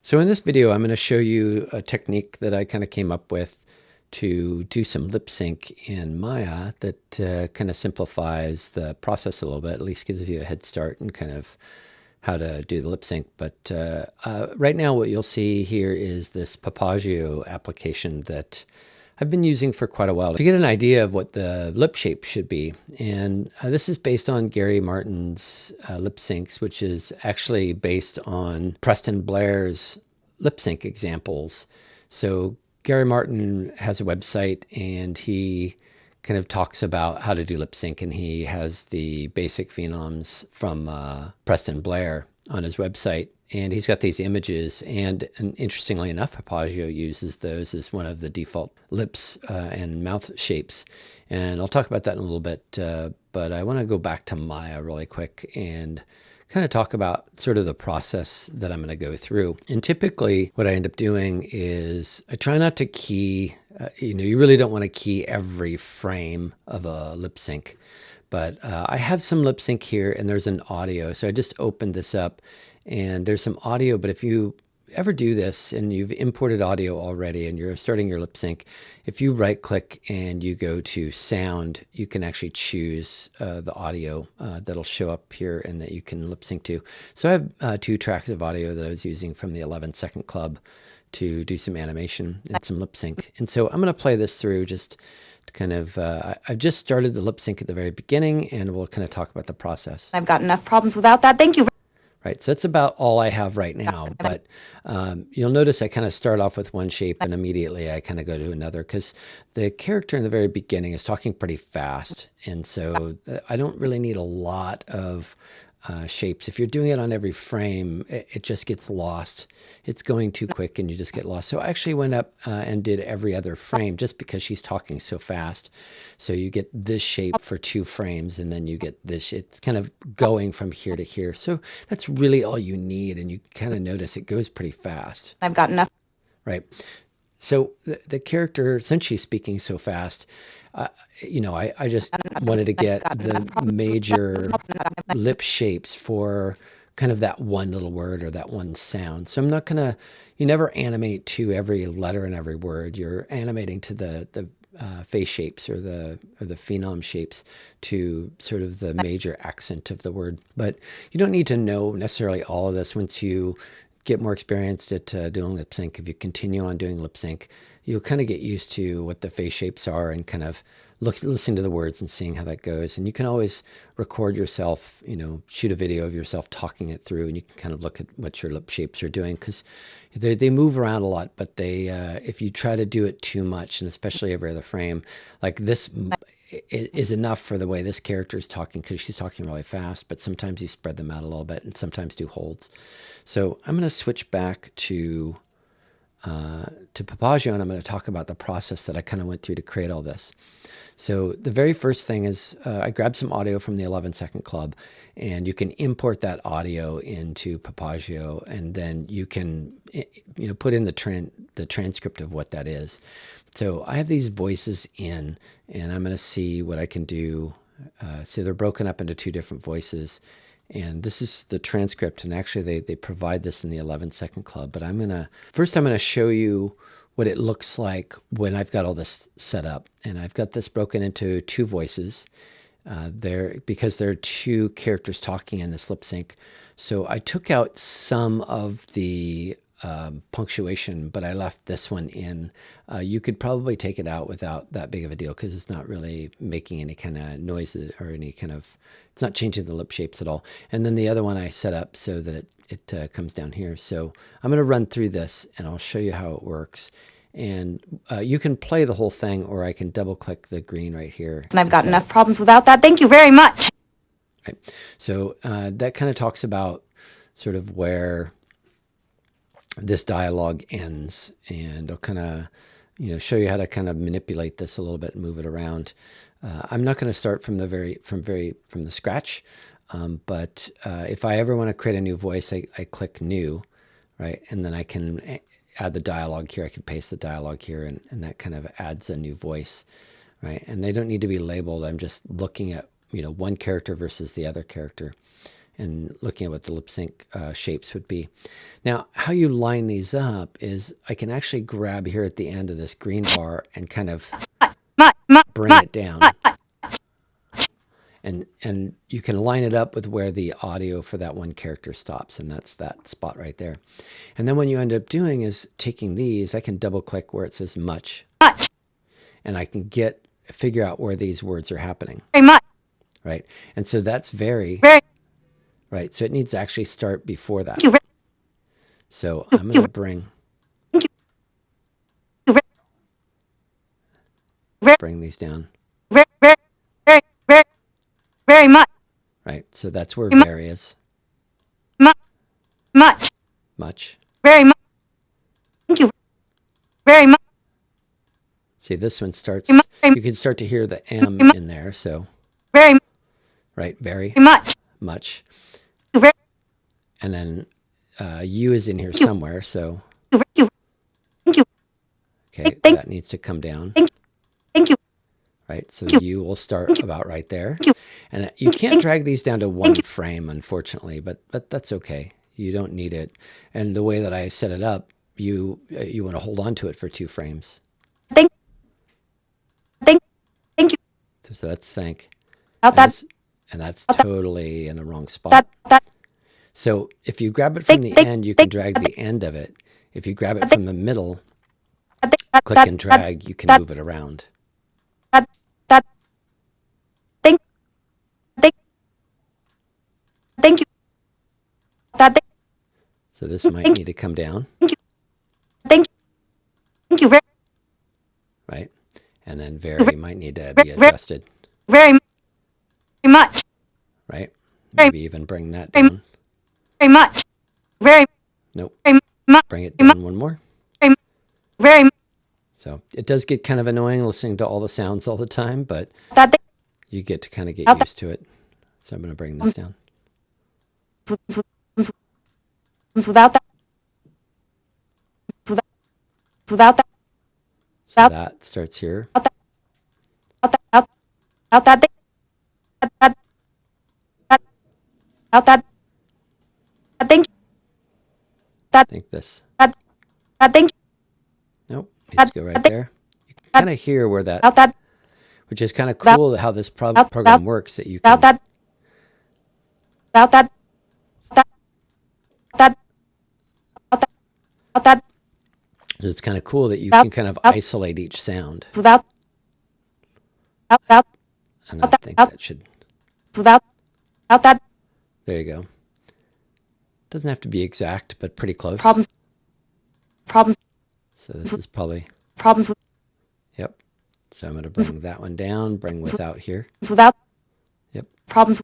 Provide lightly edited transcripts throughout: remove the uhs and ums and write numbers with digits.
So in this video, I'm going to show you a technique that I kind of came up with to do some lip sync in Maya that kind of simplifies the process a little bit, at least gives you a head start and kind of how to do the lip sync. But right now what you'll see here is this Papagio application that I've been using for quite a while to get an idea of what the lip shape should be. And this is based on Gary Martin's lip syncs, which is actually based on Preston Blair's lip sync examples. So Gary Martin has a website and he kind of talks about how to do lip sync, and he has the basic phenoms from Preston Blair on his website. And he's got these images, and interestingly enough, Papagio uses those as one of the default lips and mouth shapes. And I'll talk about that in a little bit, but I want to go back to Maya really quick and kind of talk about sort of the process that I'm going to go through. And typically what I end up doing is I try not to key, you really don't want to key every frame of a lip sync. But I have some lip sync here and there's an audio. So I just opened this up and there's some audio, but if you ever do this and you've imported audio already and you're starting your lip sync, if you right click and you go to sound, you can actually choose the audio that'll show up here and that you can lip sync to. So I have 2 tracks of audio that I was using from the 11-second club to do some animation and some lip sync. And so I'm going to play this through just to kind of, I've just started the lip sync at the very beginning and we'll kind of talk about the process. I've got enough problems without that. Thank you. Right, so that's about all I have right now, but you'll notice I kind of start off with one shape and immediately I kind of go to another because the character in the very beginning is talking pretty fast, and so I don't really need a lot of shapes. If you're doing it on every frame, it just gets lost. It's going too quick and you just get lost. So I actually went up and did every other frame just because she's talking so fast. So you get this shape for 2 frames and then you get this. It's kind of going from here to here. So that's really all you need, and you kind of notice it goes pretty fast. I've got enough. Right. So the character, since she's speaking so fast, I just wanted to get the major lip shapes for kind of that one little word or that one sound. So I'm not going to, you never animate to every letter and every word. You're animating to the face shapes or the phenom shapes to sort of the major accent of the word. But you don't need to know necessarily all of this once you get more experienced at doing lip sync. If you continue on doing lip sync, you'll kind of get used to what the face shapes are and kind of listening to the words and seeing how that goes. And you can always record yourself, shoot a video of yourself talking it through, and you can kind of look at what your lip shapes are doing, because they move around a lot, but if you try to do it too much, and especially every other frame, like this is enough for the way this character is talking, because she's talking really fast, but sometimes you spread them out a little bit and sometimes do holds. So I'm going to switch back to Papagio, and I'm going to talk about the process that I kind of went through to create all this. So the very first thing is I grabbed some audio from the 11-second club, and you can import that audio into Papagio, and then you can put in the transcript of what that is. So I have these voices in, and I'm going to see what I can do. So they're broken up into 2 different voices, and this is the transcript, and actually they provide this in the 11-second club. But first I'm going to show you what it looks like when I've got all this set up. And I've got this broken into 2 voices because there are 2 characters talking in this lip sync. So I took out some of the punctuation, but I left this one in. You could probably take it out without that big of a deal because it's not really making any kind of noises or it's not changing the lip shapes at all. And then the other one I set up so that it comes down here. So I'm going to run through this and I'll show you how it works. And you can play the whole thing, or I can double click the green right here. And I've got enough problems without that. Thank you very much. Right. So that kind of talks about sort of where this dialogue ends, and I'll kind of show you how to kind of manipulate this a little bit and move it around. I'm not going to start from the scratch, but if I ever want to create a new voice, I click new, right, and then I can add the dialogue here. I can paste the dialogue here, and that kind of adds a new voice, right? And they don't need to be labeled. I'm just looking at one character versus the other character. and looking at what the lip sync shapes would be. Now, how you line these up is I can actually grab here at the end of this green bar and kind of bring it down. And you can line it up with where the audio for that one character stops, and that's that spot right there. And then what you end up doing is taking these, I can double click where it says much, and I can figure out where these words are happening. Very much. Right? And so that's very, right? So it needs to actually start before that. So I'm going to bring these down. Very much. Right? So that's where very is. Much. Much. Very much. Thank you. Very much. See, this one starts, you can start to hear the M in there. So, very, right? Very much. Much. Very, and then U is in here somewhere. So, thank you. Okay, that needs to come down. Thank you. Right, so the U will start about right there. And you can't drag these down to one frame, unfortunately, but that's okay. You don't need it. And the way that I set it up, you want to hold on to it for 2 frames. Thank you. So that's thank. And that's totally in the wrong spot. So if you grab it from the end, you can drag the end of it. If you grab it from the middle, click and drag, you can move it around. Thank you. So this might need to come down. Thank you. Right? And then very might need to be adjusted. Very much. Right? Maybe even bring that down. Very much. Very. Nope. Very much. Bring it down one more. Very. So it does get kind of annoying listening to all the sounds all the time, but you get to kind of get used to it. So I'm going to bring this down. Without that. So that starts here. I think this. Nope, needs to go right there. You can kind of hear where that, which is kind of cool how this program works, that you can. So it's kind of cool that you can kind of isolate each sound. And I think that should. There you go. Doesn't have to be exact, but pretty close. Problems. So this is probably. Problems. Yep. So I'm going to bring that one down, bring without here. Without. Yep. Problems.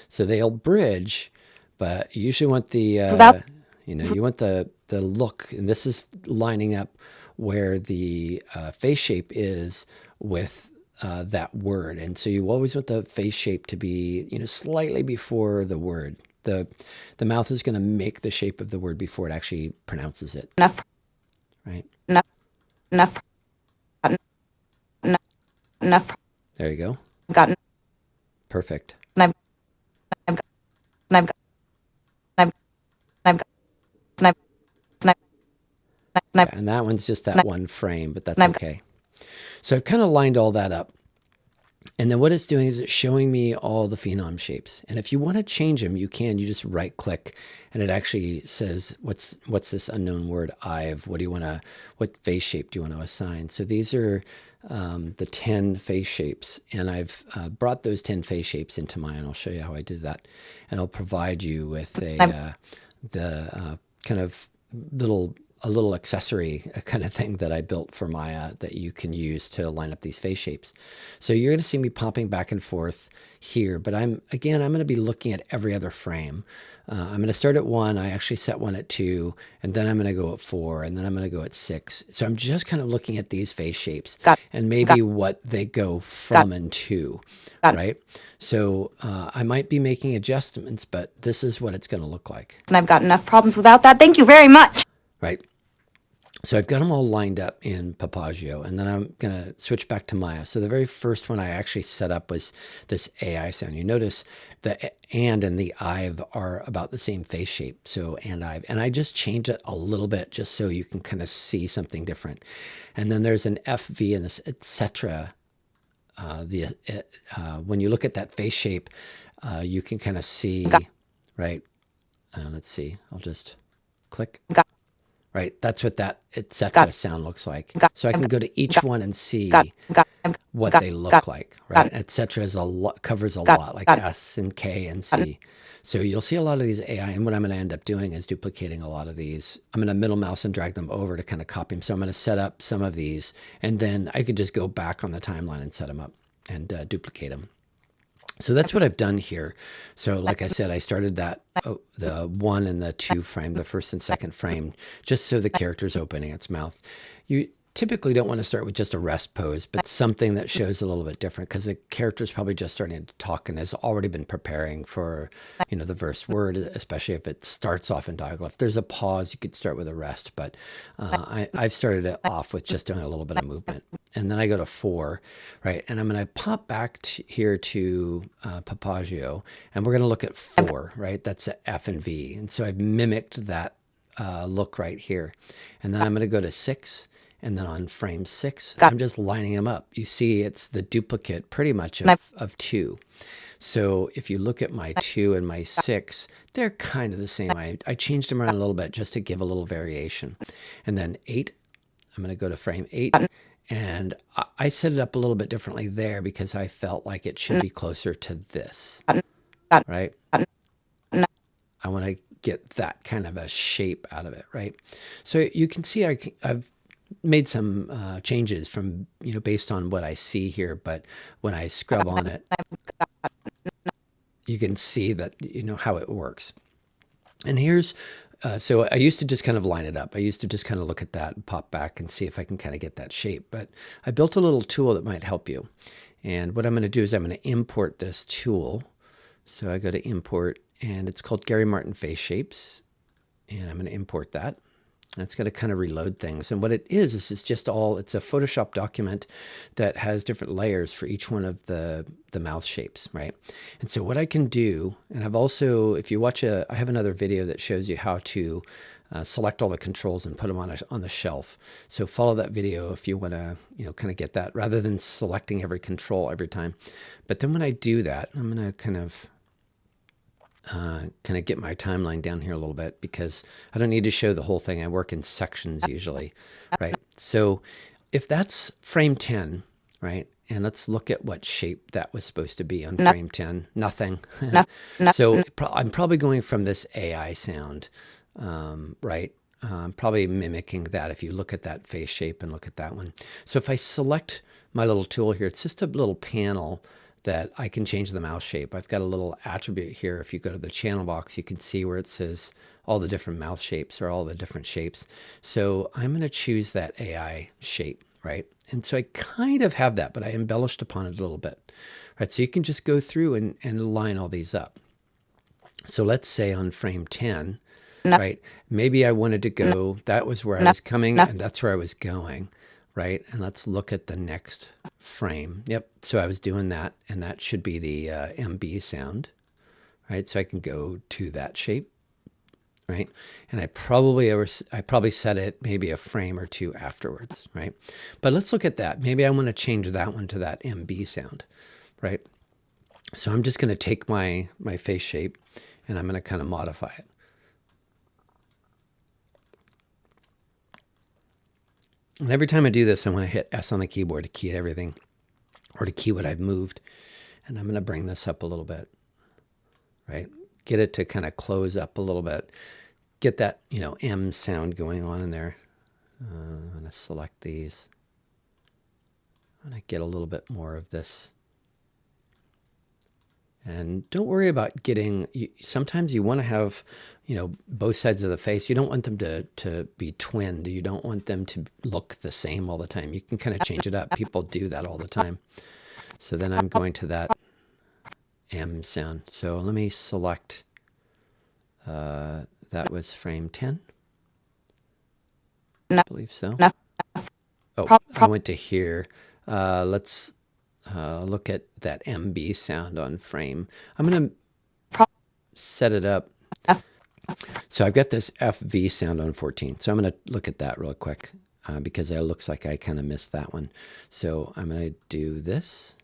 So they'll bridge, but you usually want the, you want the look, and this is lining up where the face shape is with that word. And so you always want the face shape to be, slightly before the word. The mouth is going to make the shape of the word before it actually pronounces it. Enough. Right? Enough. There you go. Gotten. Perfect. And that one's just that one frame, but that's okay. So I've kind of lined all that up. And then what it's doing is it's showing me all the phenom shapes. And if you want to change them, you can. You just right click and it actually says, what's this unknown word, I've, what face shape do you want to assign? So these are the 10 face shapes. And I've brought those 10 face shapes into mine. I'll show you how I did that. And I'll provide you with the kind of a little accessory kind of thing that I built for Maya that you can use to line up these face shapes. So you're going to see me popping back and forth here, but I'm going to be looking at every other frame. I'm going to start at 1. I actually set one at 2, and then I'm going to go at 4, and then I'm going to go at 6. So I'm just kind of looking at these face shapes and maybe what they go from and to, right? So I might be making adjustments, but this is what it's going to look like. And I've got enough problems without that. Thank you very much. Right. So I've got them all lined up in Papagio, and then I'm going to switch back to Maya. So the very first one I actually set up was this AI sound. You notice the and the I've are about the same face shape. So and I've, and I just change it a little bit just so you can kind of see something different. And then there's an FV and this etc. When you look at that face shape, you can kind of see, right? Let's see. I'll just click. Right, that's what that etc. sound looks like. So I can go to each one and see what they look like. Right, etc. is a lot, covers a lot, like S and K and C. So you'll see a lot of these AI, and what I'm going to end up doing is duplicating a lot of these. I'm going to middle mouse and drag them over to kind of copy them. So I'm going to set up some of these, and then I could just go back on the timeline and set them up and duplicate them. So that's what I've done here. So like I said, I started that, the 1 and the 2 frame, the first and second frame, just so the character's opening its mouth. You typically don't want to start with just a rest pose, but something that shows a little bit different, because the character's probably just starting to talk and has already been preparing for, the first word, especially if it starts off in dialogue. If there's a pause, you could start with a rest, but I've started it off with just doing a little bit of movement. And then I go to 4, right? And I'm going to pop back here to Papagio, and we're going to look at 4, right? That's a F and V. And so I've mimicked that look right here. And then I'm going to go to 6. And then on frame 6, I'm just lining them up. You see it's the duplicate pretty much of 2. So if you look at my 2 and my 6, they're kind of the same. I changed them around a little bit just to give a little variation. And then 8, I'm going to go to frame 8. And I set it up a little bit differently there because I felt like it should be closer to this, right? I want to get that kind of a shape out of it, right? So you can see I've made some changes from, based on what I see here, but when I scrub on it, you can see that, how it works. And here's, so I used to just kind of line it up. I used to just kind of look at that and pop back and see if I can kind of get that shape. But I built a little tool that might help you. And what I'm going to do is I'm going to import this tool. So I go to import, and it's called Gary Martin Face Shapes. And I'm going to import that. That's going to kind of reload things. And what it is it's just it's a Photoshop document that has different layers for each one of the mouth shapes, right? And so what I can do, and I've also, if you watch I have another video that shows you how to select all the controls and put them on the shelf. So follow that video if you want to, kind of get that, rather than selecting every control every time. But then when I do that, I'm going to kind of get my timeline down here a little bit, because I don't need to show the whole thing. I work in sections usually, right? So if that's frame 10, right? And let's look at what shape that was supposed to be on frame 10. Nothing. So I'm probably going from this AI sound, right? Probably mimicking that if you look at that face shape and look at that one. So if I select my little tool here, it's just a little panel that I can change the mouse shape. I've got a little attribute here. If you go to the channel box, you can see where it says all the different mouth shapes or all the different shapes. So I'm going to choose that AI shape, right? And so I kind of have that, but I embellished upon it a little bit, right? So you can just go through and line all these up. So let's say on frame 10, right? Maybe I wanted to go, that was where I was coming and that's where I was going, right? And let's look at the next frame. Yep. So I was doing that, and that should be the MB sound, right? So I can go to that shape, right? And I probably set it maybe a frame or 2 afterwards, right? But let's look at that. Maybe I want to change that one to that MB sound, right? So I'm just going to take my face shape, and I'm going to kind of modify it. And every time I do this, I want to hit S on the keyboard to key everything, or to key what I've moved. And I'm going to bring this up a little bit, right? Get it to kind of close up a little bit. Get that, M sound going on in there. I'm going to select these. I'm going to get a little bit more of this. And don't worry about getting, sometimes you want to have, both sides of the face. You don't want them to be twinned. You don't want them to look the same all the time. You can kind of change it up. People do that all the time. So then I'm going to that M sound. So let me select, that was frame 10. I believe so. Oh, I went to here. Let's look at that MB sound on frame. I'm going to set it up. So I've got this FV sound on 14. So I'm going to look at that real quick because it looks like I kind of missed that one. So I'm going to do this.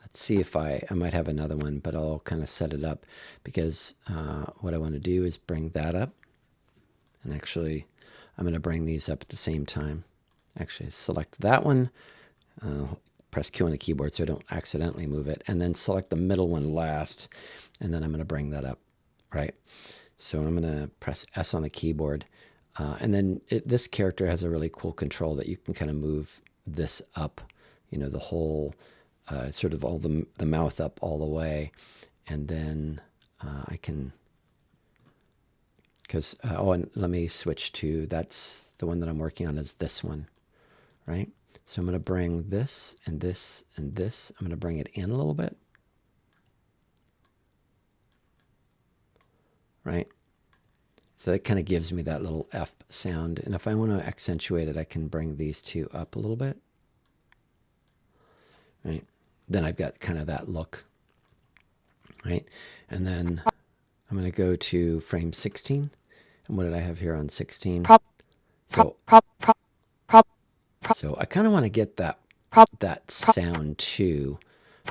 Let's see if I might have another one, but I'll kind of set it up because what I want to do is bring that up. And actually, I'm going to bring these up at the same time. Actually, select that one. Press Q on the keyboard so I don't accidentally move it. And then select the middle one last. And then I'm going to bring that up, right? So I'm going to press S on the keyboard. And then this character has a really cool control that you can kind of move this up, you know, the whole, sort of all the mouth up all the way. And then I can, because, oh, and let me switch to, that's the one that I'm working on is this one, right? So I'm going to bring this and this and this. I'm going to bring it in a little bit. Right? So that kind of gives me that little F sound. And if I want to accentuate it, I can bring these two up a little bit. Right? Then I've got kind of that look. Right? And then I'm going to go to frame 16. And what did I have here on 16? So I kind of want to get that sound too,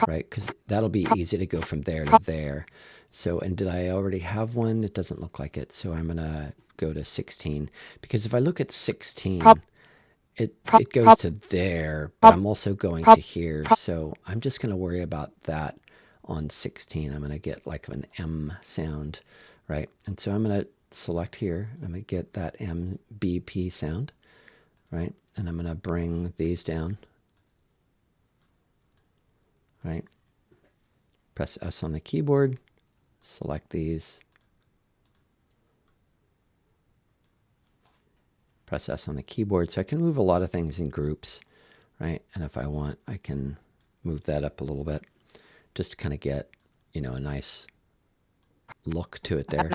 right? Because that'll be easy to go from there to there. So, and did I already have one? It doesn't look like it. So I'm going to go to 16. Because if I look at 16, it goes to there, but I'm also going to here. So I'm just going to worry about that on 16. I'm going to get like an M sound, right? And so I'm going to select here. I'm going to get that MBP sound, right? And I'm going to bring these down, right? Press S on the keyboard. Select these. Press S on the keyboard. So I can move a lot of things in groups, right? And if I want, I can move that up a little bit just to kind of get, you know, a nice look to it there.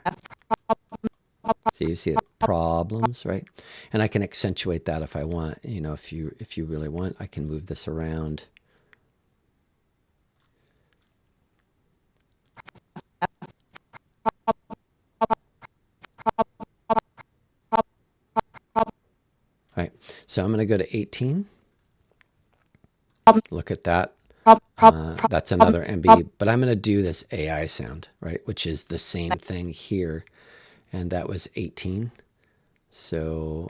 So you see the problems, right? And I can accentuate that if I want. You know, if you really want, I can move this around. Right, so I'm going to go to 18. Look at that. That's another MB, but I'm going to do this AI sound, right, which is the same thing here, and that was 18. So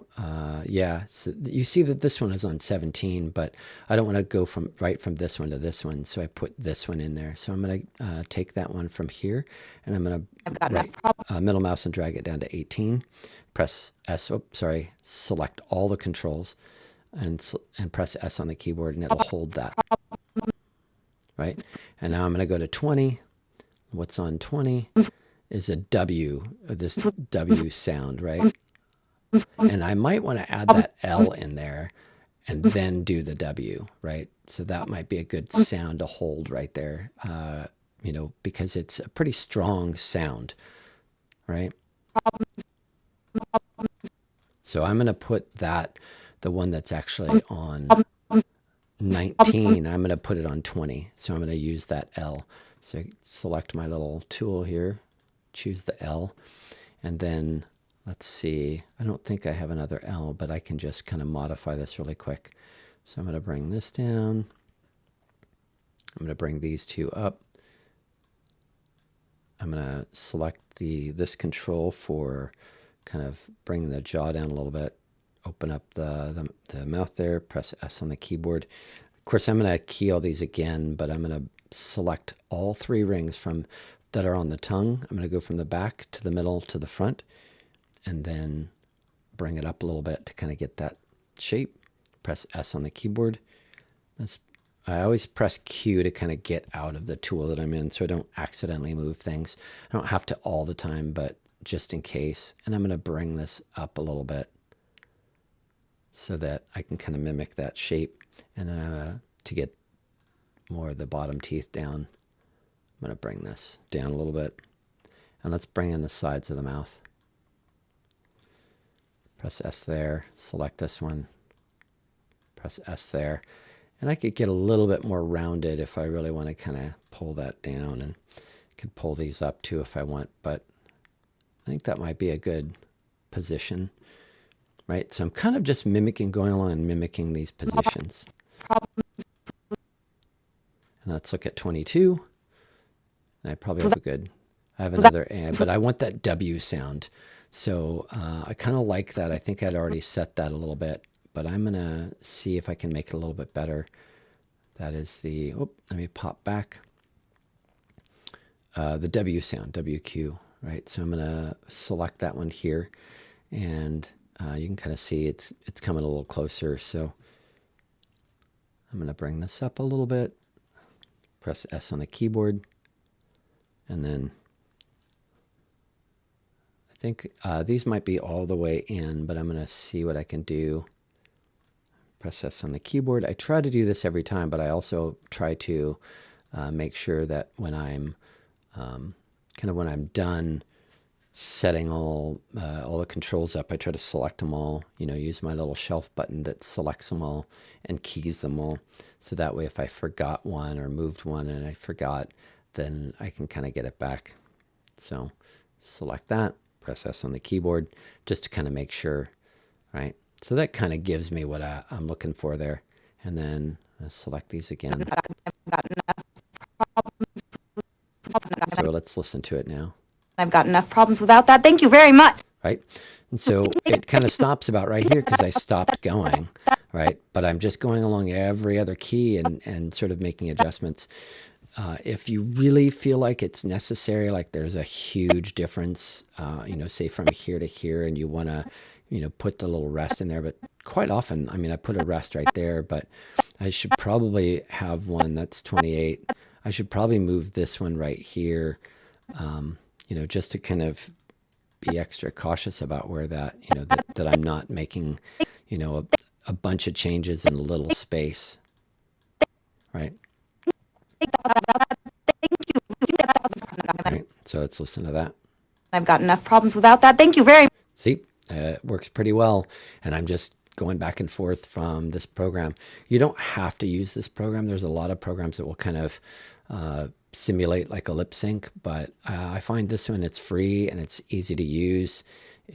yeah, so you see that this one is on 17, but I don't want to go from this one to this one, so I put this one in there. So I'm going to take that one from here, and I'm going to middle mouse and drag it down to 18. Press S. Oh, sorry. Select all the controls, and press S on the keyboard, and it'll hold that. Right. And now I'm going to go to 20. What's on 20 is a W. This W sound, right? And I might want to add that L in there and then do the W, right? So that might be a good sound to hold right there, you know, because it's a pretty strong sound, right? So I'm going to put that, the one that's actually on 19, I'm going to put it on 20. So I'm going to use that L. So select my little tool here, choose the L, and then let's see, I don't think I have another L, but I can just kind of modify this really quick. So I'm going to bring this down. I'm going to bring these two up. I'm going to select this control for kind of bringing the jaw down a little bit. Open up the mouth there, press S on the keyboard. Of course, I'm going to key all these again, but I'm going to select all three rings that are on the tongue. I'm going to go from the back to the middle to the front, and then bring it up a little bit to kind of get that shape. Press S on the keyboard. I always press Q to kind of get out of the tool that I'm in so I don't accidentally move things. I don't have to all the time, but just in case. And I'm going to bring this up a little bit so that I can kind of mimic that shape. And then to get more of the bottom teeth down, I'm going to bring this down a little bit. And let's bring in the sides of the mouth. Press S there, select this one, press S there. And I could get a little bit more rounded if I really want to kind of pull that down, and could pull these up too if I want, but I think that might be a good position, right? So I'm kind of just mimicking, going along and mimicking these positions. And let's look at 22. And I probably have a good, I have another A, but I want that W sound. So I kind of like that. I think I'd already set that a little bit, but I'm going to see if I can make it a little bit better. That is the, oh, let me pop back. The W sound, WQ, right? So I'm going to select that one here, and you can kind of see it's coming a little closer. So I'm going to bring this up a little bit, press S on the keyboard, and then I think these might be all the way in, but I'm going to see what I can do. Press S on the keyboard. I try to do this every time, but I also try to make sure that when I'm when I'm done setting all the controls up, I try to select them all, use my little shelf button that selects them all and keys them all. So that way, if I forgot one or moved one and I forgot, then I can kind of get it back. So select that, press S on the keyboard, just to kind of make sure, right? So that kind of gives me what I'm looking for there. And then select these again. So let's listen to it now. I've got enough problems without that. Thank you very much. Right? And so it kind of stops about right here because I stopped going, right? But I'm just going along every other key and sort of making adjustments. If you really feel like it's necessary, like there's a huge difference, say from here to here, and you want to, put the little rest in there. But quite often, I put a rest right there, but I should probably have one that's 28. I should probably move this one right here, just to kind of be extra cautious about where that, that I'm not making, a bunch of changes in a little space, right? Right, so let's listen to that. I've got enough problems without that. Thank you very much. See, it works pretty well. And I'm just going back and forth from this program. You don't have to use this program. There's a lot of programs that will kind of simulate like a lip sync, but I find this one, it's free and it's easy to use,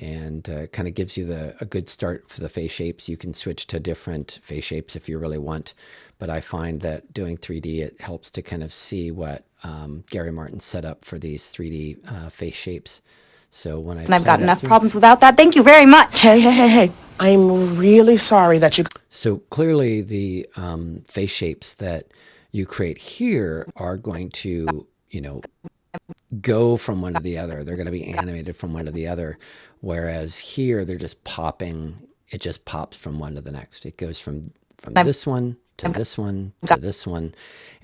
and kind of gives you a good start for the face shapes. You can switch to different face shapes if you really want, but I find that doing 3D, it helps to kind of see what Gary Martin set up for these 3D face shapes. So when I've got enough problems without that. Thank you very much. Hey. I'm really sorry that you... So clearly the face shapes that you create here are going to, go from one to the other. They're going to be animated from one to the other. Whereas here, they're just popping. It just pops from one to the next. It goes from this one to this one to this one.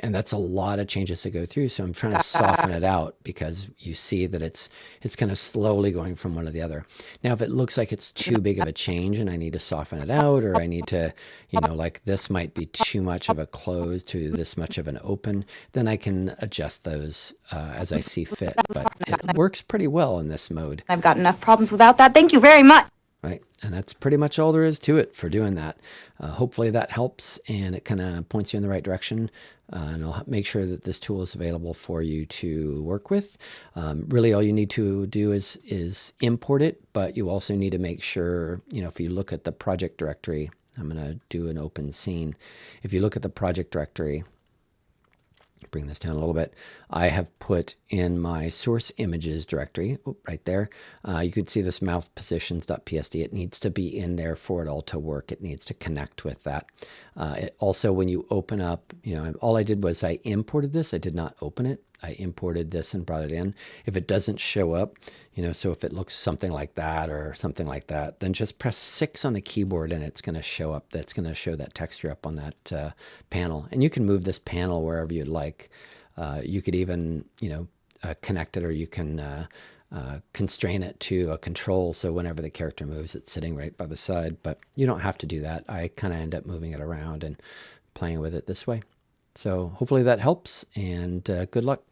And that's a lot of changes to go through. So I'm trying to soften it out because you see that it's kind of slowly going from one to the other. Now, if it looks like it's too big of a change and I need to soften it out, or I need to, like this might be too much of a close to this much of an open, then I can adjust those as I see fit. But it works pretty well in this mode. I've got enough problems without that. Thank you very much. Right. And that's pretty much all there is to it for doing that. Hopefully that helps and it kind of points you in the right direction. And I'll make sure that this tool is available for you to work with. Really, all you need to do is import it, but you also need to make sure, if you look at the project directory, I'm going to do an open scene. If you look at the project directory, bring this down a little bit, I have put in my source images directory, right there. You could see this mouth positions.psd. It needs to be in there for it all to work. It needs to connect with that. Also, when you open up, all I did was I imported this. I did not open it. I imported this and brought it in. If it doesn't show up, so if it looks something like that or something like that, then just press 6 on the keyboard and it's going to show up. That's going to show that texture up on that panel. And you can move this panel wherever you'd like. You could even, connect it, or you can constrain it to a control. So whenever the character moves, it's sitting right by the side, but you don't have to do that. I kind of end up moving it around and playing with it this way. So hopefully that helps, and good luck.